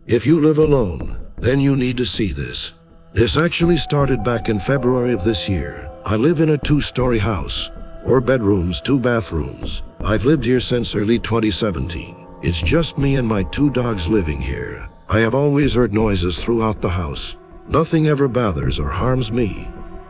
If you live alone, then you need to see this. This actually started back in February of this year. I live in a 2-story house. 4 bedrooms, 2 bathrooms. I've lived here since early 2017. It's just me and my 2 dogs living here. I have always heard noises throughout the house. Nothing ever bothers or harms me.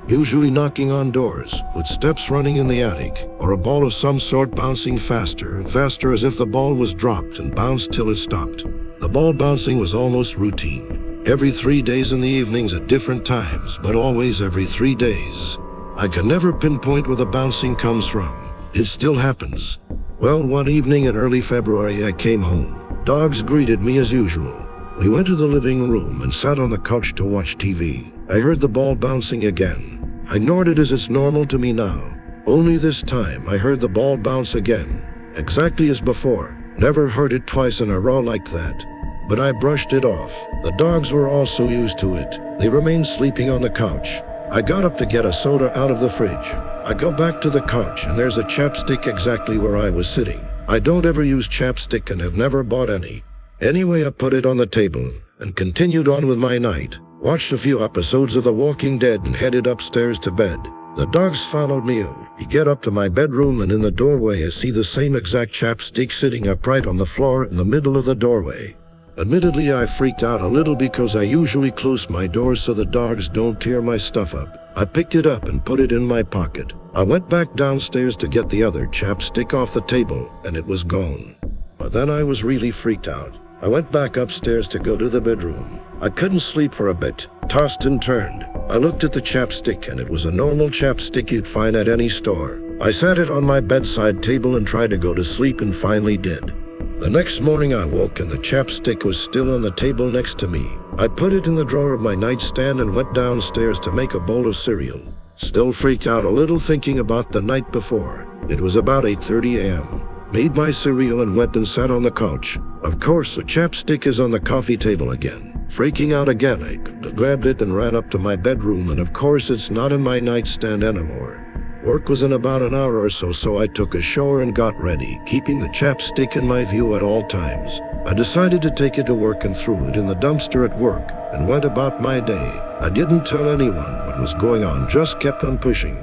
Usually knocking on doors, footsteps running in the attic, or a ball of some sort bouncing faster and faster as if the ball was dropped and bounced till it stopped. The ball bouncing was almost routine. Every 3 days in the evenings at different times, but always every 3 days. I can never pinpoint where the bouncing comes from. It still happens. Well, one evening in early February I came home. Dogs greeted me as usual. We went to the living room and sat on the couch to watch TV. I heard the ball bouncing again. I ignored it as it's normal to me now. Only this time I heard the ball bounce again. Exactly as before. Never heard it twice in a row like that. But I brushed it off. The dogs were also used to it. They remained sleeping on the couch. I got up to get a soda out of the fridge. I go back to the couch and there's a chapstick exactly where I was sitting. I don't ever use chapstick and have never bought any. Anyway, I put it on the table and continued on with my night. Watched a few episodes of The Walking Dead and headed upstairs to bed. The dogs followed me in. We get up to my bedroom and in the doorway I see the same exact chapstick sitting upright on the floor in the middle of the doorway. Admittedly, I freaked out a little because I usually close my doors so the dogs don't tear my stuff up. I picked it up and put it in my pocket. I went back downstairs to get the other chapstick off the table and it was gone. But then I was really freaked out. I went back upstairs to go to the bedroom. I couldn't sleep for a bit, tossed and turned. I looked at the chapstick and it was a normal chapstick you'd find at any store. I sat it on my bedside table and tried to go to sleep and finally did. The next morning I woke and the chapstick was still on the table next to me. I put it in the drawer of my nightstand and went downstairs to make a bowl of cereal. Still freaked out a little thinking about the night before. It was about 8:30 a.m. Made my cereal and went and sat on the couch. Of course, the chapstick is on the coffee table again. Freaking out again, I grabbed it and ran up to my bedroom, and of course it's not in my nightstand anymore. Work was in about an hour or so, so I took a shower and got ready, keeping the chapstick in my view at all times. I decided to take it to work and threw it in the dumpster at work, and went about my day. I didn't tell anyone what was going on, just kept on pushing.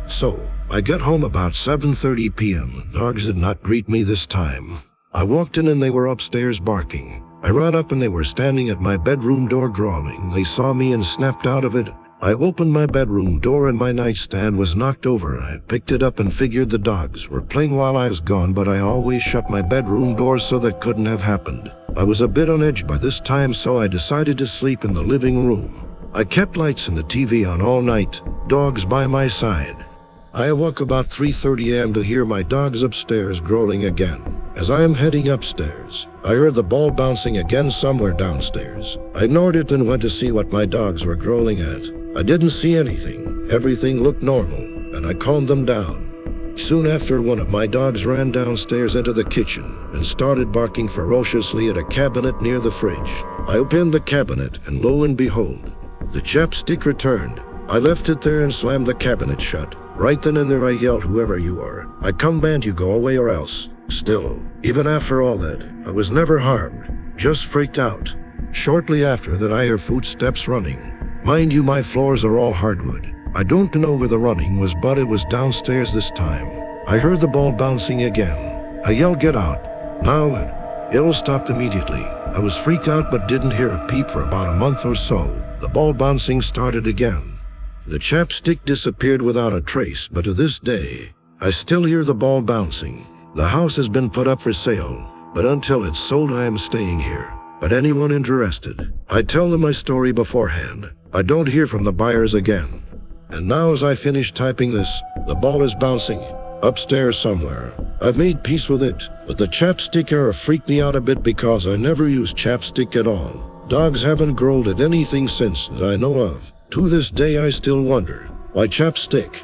So, I got home about 7:30 p.m. Dogs did not greet me this time. I walked in and they were upstairs barking. I ran up and they were standing at my bedroom door growling. They saw me and snapped out of it. I opened my bedroom door and my nightstand was knocked over. I picked it up and figured the dogs were playing while I was gone, but I always shut my bedroom door so that couldn't have happened. I was a bit on edge by this time, so I decided to sleep in the living room. I kept lights and the TV on all night, dogs by my side. I awoke about 3:30 a.m. to hear my dogs upstairs growling again. As I am heading upstairs, I heard the ball bouncing again somewhere downstairs. I ignored it and went to see what my dogs were growling at. I didn't see anything. Everything looked normal, and I calmed them down. Soon after, one of my dogs ran downstairs into the kitchen and started barking ferociously at a cabinet near the fridge. I opened the cabinet, and lo and behold, the chapstick returned. I left it there and slammed the cabinet shut. Right then and there I yelled, "Whoever you are, I command you go away or else." Still, even after all that, I was never harmed, just freaked out. Shortly after that I hear footsteps running. Mind you, my floors are all hardwood. I don't know where the running was, but it was downstairs this time. I heard the ball bouncing again. I yelled, "Get out." Now it all stopped immediately. I was freaked out but didn't hear a peep for about a month or so. The ball bouncing started again. The chapstick disappeared without a trace, but to this day, I still hear the ball bouncing. The house has been put up for sale, but until it's sold I am staying here. But anyone interested, I tell them my story beforehand. I don't hear from the buyers again. And now as I finish typing this, the ball is bouncing upstairs somewhere. I've made peace with it, but the chapstick error freaked me out a bit because I never use chapstick at all. Dogs haven't growled at anything since that I know of. To this day I still wonder, why chapstick?